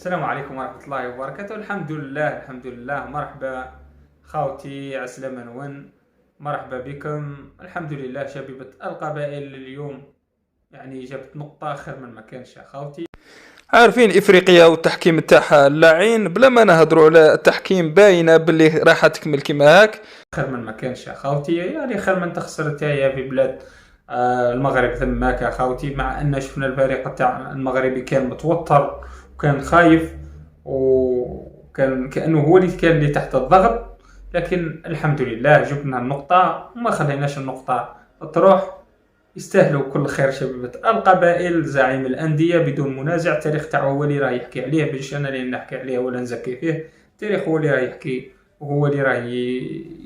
السلام عليكم ورحمة الله وبركاته. الحمد لله الحمد لله. مرحبا خاوتي عسلامة نون، مرحبا بكم. الحمد لله شبيبة القبائل اليوم يعني جابت نقطة خير من ما كانش يا خاوتي. عارفين افريقيا والتحكيم تاعها اللاعين بلا ما نهضروا على التحكيم باينه باللي راح تكمل كيما هاك. خير من ما كانش يا خاوتي، يعني خير من تخسر تاهي في بلاد المغرب ثماك يا خاوتي. مع ان شفنا الفريق تاع المغربي كان متوتر وكان خايف وكان كانه هو اللي تحت الضغط، لكن الحمد لله جبنا النقطة وما خليناش النقطة تروح. يستاهلوا كل خير شبيبة القبائل. زعيم الأندية بدون منازع، التاريخ تاعو هو اللي راه يحكي عليه، باش انا اللي نحكي عليه ولا نزكي فيه. التاريخ هو اللي راه يحكي وهو اللي راه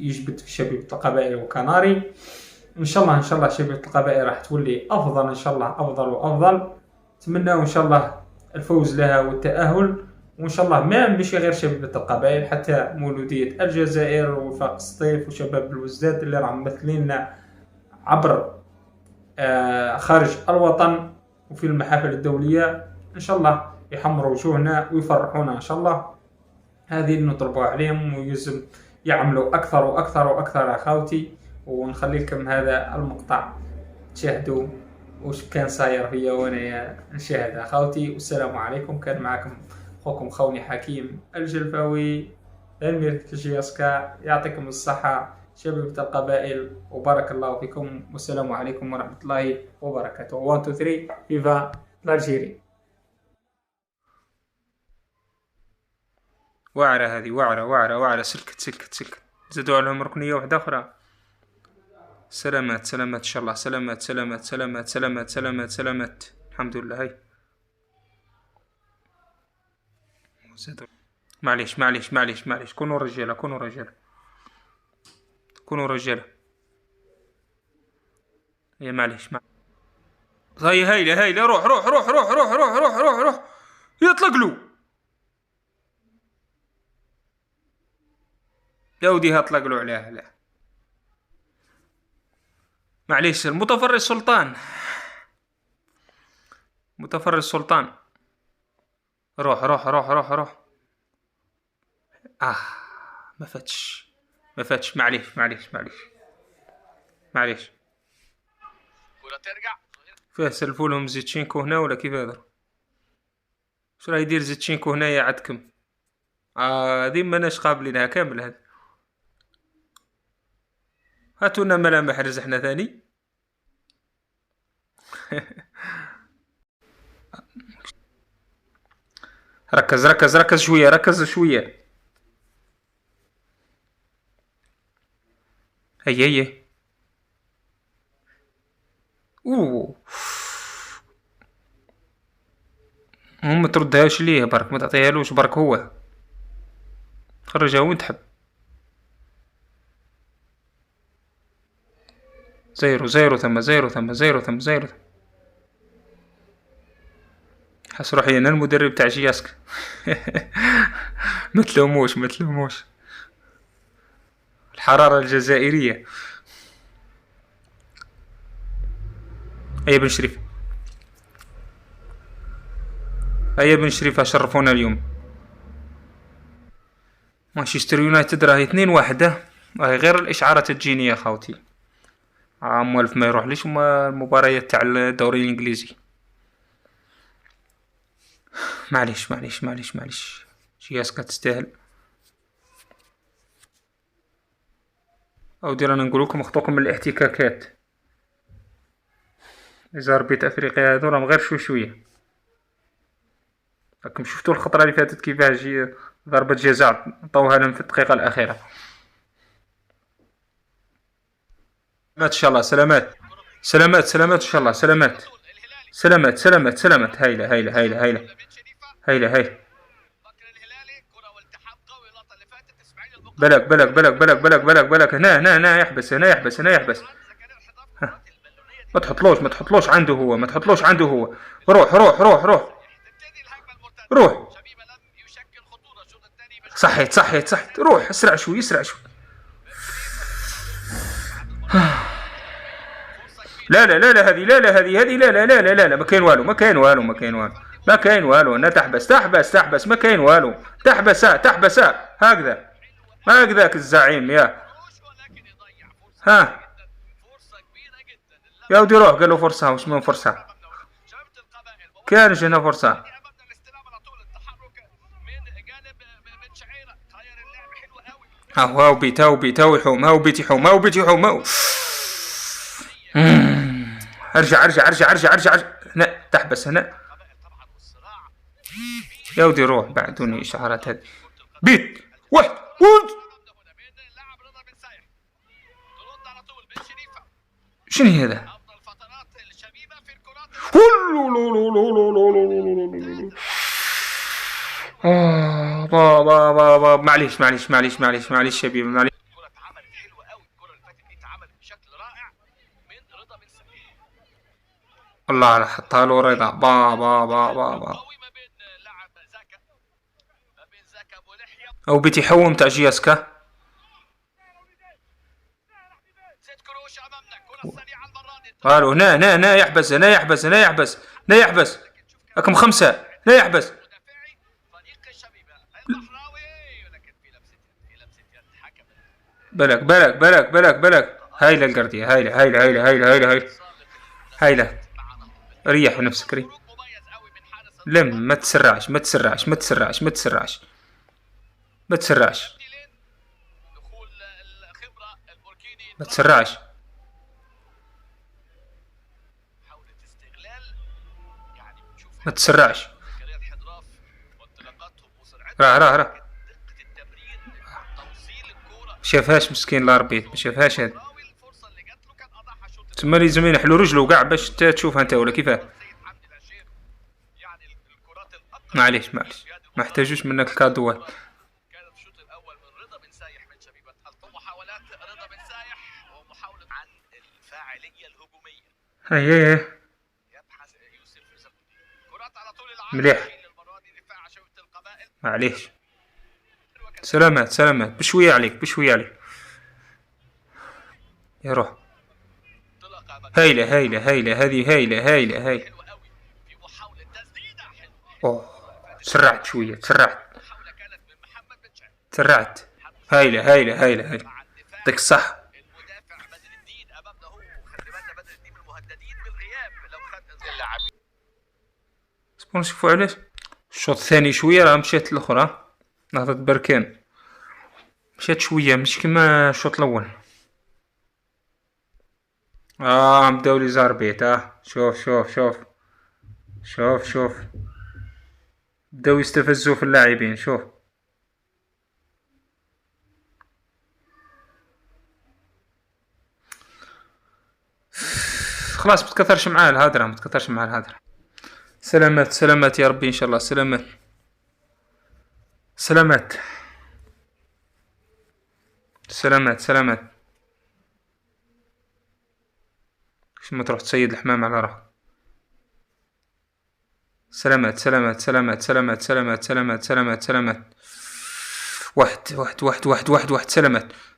يجبد في شبيبة القبائل وكناري. ان شاء الله ان شاء الله شبيبة القبائل راح تولي افضل ان شاء الله، افضل وافضل. نتمناو ان شاء الله الفوز لها والتأهل، وان شاء الله ما ماشي غير شبيبة القبائل، حتى مولودية الجزائر ووفاق السطيف وشباب الوزداد اللي راهم ممثليننا عبر خارج الوطن وفي المحافل الدولية. ان شاء الله يحمروا وجوهنا ويفرحونا ان شاء الله. هذه اللي نطلبوا عليهم، ويلزم يعملوا اكثر واكثر واكثر يا خاوتي. ونخلي لكم هذا المقطع تشاهدوا وش كان صاير فيا وانا نشاهد يا خاوتي. والسلام عليكم. كان معكم اخوكم خوني حكيم الجلفاوي امير تلجياسكا. يعطيكم الصحة شبيبة القبائل وبارك الله فيكم، والسلام عليكم ورحمة الله وبركاته. 1 2 3 فيفا الجيري. وعرة هذه وعرة سلكت زادوا عليهم ركنية واحدة أخرى. سلامات إن شاء الله. سلامات. الحمد لله. هاي زادوا. معليش كونوا رجالة. يا معليش. هايلة روح يطلق له يا ودي هطلق له عليها. لا معليش. المتفرج سلطان روح ما فاتش. معليش كرة ترجع فيه. سلفوا لهم زيتشينكو هنا ولا كيف هذا؟ شو راه يدير زيتشينكو هنايا عندكم؟ هذه ماناش قابلينها كامل. هذا هاتونا ملامح رزحنا ثاني. ركز شوية. هي ما تردهاش ليه برك، ما تعطيهالوش برك، هو خرجها وين تحب. زيرو ثم. حس روحي انا المدرب تاع جياسك. ما تلوموش الحرارة الجزائرية. هيا بن شريف شرفونا اليوم. مانشستر يونايتد راهي 2-1. راهي غير الاشعارات تجيني يا خاوتي. موالف ما يروح ليش المباريات تاع الدوري الانجليزي. معليش. جياسكا تستاهل. او دير انا نقول لكم اخطوكم من الاحتكاكات. اذا ربيت افريقيا هذو راهم غير شويه. راكم شفتوا الخطره اللي فاتت كيفاش ضربه جزاء عطاوها لهم في الدقيقه الاخيره. ان شاء الله. سلامات ان شاء الله. سلامات. هايله. بلك هنا يحبس. ما تحطلوش عنده هو. روح. صحيت. روح اسرع شوي. لا هذه لا ما كاين والو. ما كاين والو. انا تحبس ما كاين والو. تحبس هكذا. هكذاك الزعيم يا ها يا ودي روح. قال له فرصة. وش من فرصة؟ كانش هنا فرصة. هاو بيت يحوم. ارجع. هنا تحبس هنا يا ودي روح. بعدوني اشعارات هذه. بيت واحد شنو هذا؟ بابا معليش شبيبي معليش. الله على حطها له رضا. بابا او بيتي حوم تاع جياسكا. قالوا هنا يحبس. رقم 5 لا يحبس. بلك. هايلة القردية. هايلة. ريح نفسك. ريح. لم. ما تسرعش. ما تسرعش. راه شافهاش مسكين الاربيت. ما شافهاش هذا. تما لازم ينحلو رجلو كاع باش تشوفها انت ولا كيفاه. معليش ما احتاجوش منك الكادوات. هي مليح. معليش. سلامات. بشوية عليك. يا روح. هايلة. هذه هايلة. اوه سرعت شوية. هايلة. يعطيك الصح. نشوفو علاش الشوط الثاني شوية راه مشات الاخرى. نهضة بركان مشات شوية مش كما الشوط الاول. بداو لي زاربيت. شوف بداو يستفزوا في اللاعبين. شوف خلاص ما تكثرش معاه الهدرة. سلامات يا ربي ان شاء الله. سلامات. ما تروح تسيد الحمام على روحك. سلامات. واحد.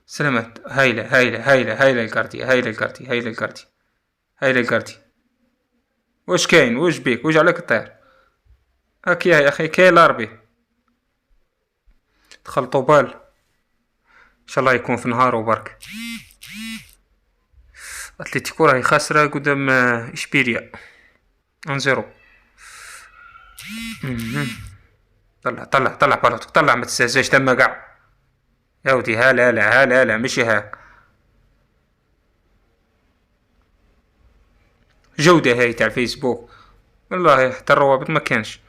سلامات. هايلة الكارتي. واش كاين؟ واش بيك؟ واش عليك الطير؟ هاك يا اخي كاين لاربي. دخل طوبال ان شاء الله يكون في نهار وبرك. اتلتيكو راهي خاسرة قدام اشبيليا 1-0. طلع بالوتك. طلع ما تستهزاش تما كاع يا ودي. لا ماشي هاك. جودة هاي تاع الفيسبوك والله حتى الروابط ما كانش.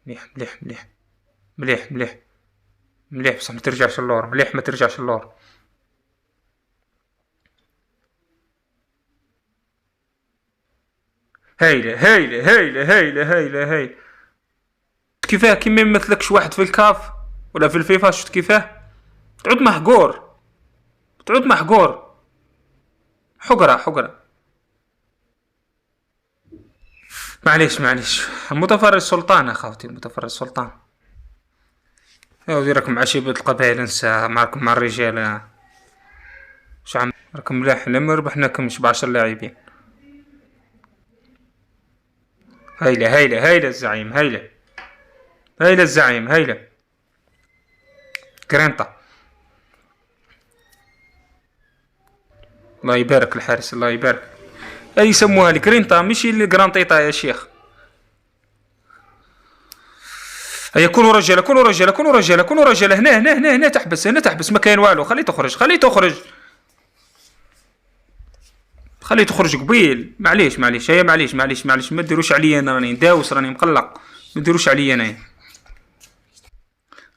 مليح بصح ما ترجعش اللور. هايلة. كيفاه كي ما يمثلكش واحد في الكاف ولا في الفيفا. شفت كيفاه تعود محقور. حقرة. معليش المتفرج سلطان اخوتي. يا ودي راكم مع شيبة القبائل. انسى معكم مع الرجال. راكم ملاح، لا ما ربحناكمش ب10 لاعبين. هايلة هايلة هايلة الزعيم، هايلة هايلة الزعيم، هايلة كرينتا. الله يبارك الحارس، الله يبارك. اي يسموها لي كرينتا ماشي الكرانطيطا يا شيخ. هيا كونوا رجاله كونوا رجاله كونوا رجاله كونوا رجاله. هنا هنا هنا هنا تحبس، هنا تحبس، ما كاين والو. خليه تخرج خليه تخرج خليه تخرج قبيل. معليش معليش هيا معليش معليش معليش، ما ديروش عليا انا، راني نداوس راني مقلق، ما ديروش عليا انا.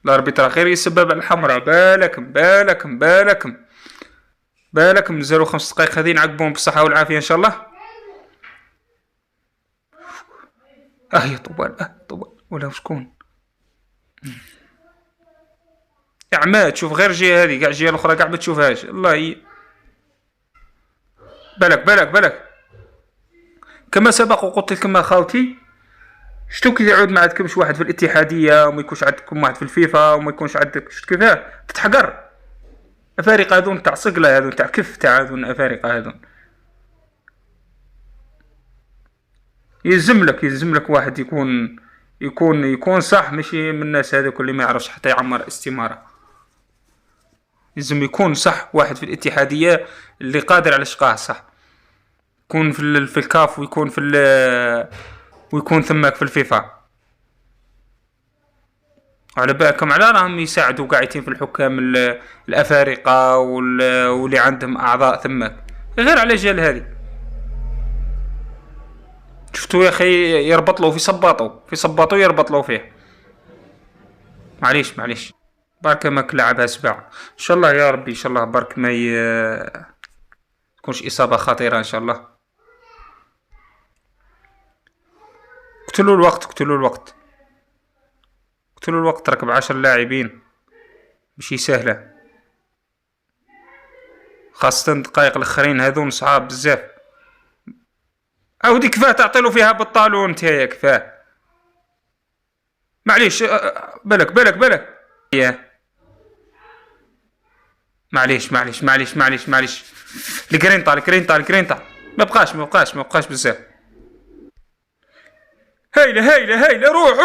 لا ربي ترى غير يسبب الحمراء. بالكم بالكم بالكم بالكم. نزلوا 5 دقائق هذه نعقبهم بالصحة والعافية ان شاء الله. يا طوال طوال ولا شكون يا عماد. شوف غير الجهة هذه، كاع الجهة الاخرى كاع ما تشوفهاش. الله بالك بالك بالك. كما سبق وقلت لكم اخوتي، شتو كي يعود ما عندكمش واحد في الاتحادية وما يكونش عندكم واحد في الفيفا وما يكونش عندك، شفت كيفاه تتحقر. افارقه هذون تاع صقله، هذون تاع كف تاع هذون افارقه هذون. يلزم لك واحد يكون صح، ماشي من الناس هذوك اللي ما يعرفش حتى يعمر استماره. يلزم يكون صح واحد في الاتحاديه اللي قادر على شقاه صح، يكون في الكاف ويكون ويكون ثماك في الفيفا. على بالكم على راهم يساعدوا قاعدين في الحكام الافارقه واللي عندهم اعضاء ثماك، غير على جال هذه. شفتوا يا اخي يربط له في صباطو يربط له فيه. معليش معليش برك ماك لعبها سبع ان شاء الله يا ربي، ان شاء الله برك ما تكونش اصابه خطيره ان شاء الله. قتلوا الوقت قتلوا الوقت قتلوا الوقت. راك ب10 لاعبين ماشي سهله، خاصه الدقائق الاخرين هذون صعاب بزاف. عاودي كفاه تعطيلو فيها بالطالون نتايا كفاه. معليش بالك معليش معليش معليش معليش معليش. الكرينتا ما بقاش بزاف. هايله روح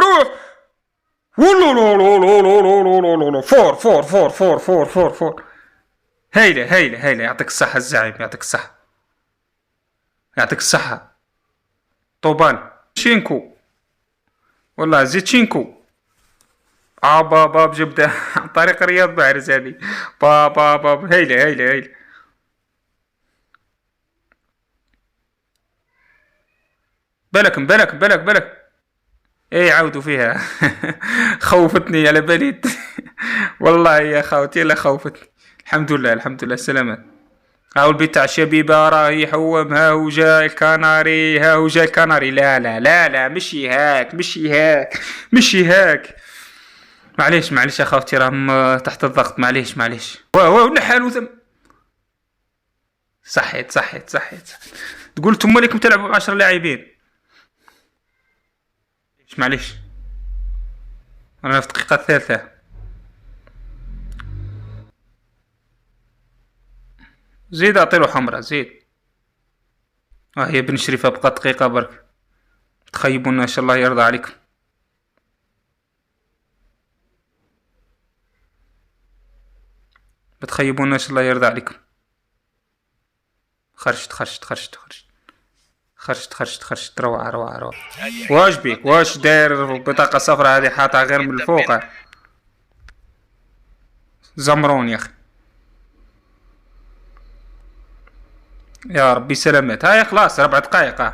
فور. هايله يعطيك الصحة الزعيم، يعطيك الصحة. طوبان شينكو والله زيتشينكو. باب جبده طريق رياض بحرز هذه. باب هايله. بالك. ايه عاودوا فيها. خوفتني على بالي. والله يا خاوتي لا خوفتني. الحمد لله سلامات. هاو البيت تاع الشبيبه راه يحوم. ها هو جاي الكناري. لا مشي هاك. معليش يا خاوتي راهم تحت الضغط. معليش واو نحالو ثم. صحيت. تقول نتوما ليكم تلعبوا ب10 لاعبين. معليش انا في الدقيقه الثالثه. زيد اعطيلو حمراء زيد. هي بن شريفه بقى دقيقه برك. تخيبونا ان شاء الله يرضى عليكم. بتخيبونا ان شاء الله يرضى عليكم. خرجت روعة. واش بيك واش داير بطاقة صفراء هذه حاطها غير من الفوق. زمرون يا اخي يا ربي سلامات. هاي خلاص 4 دقائق.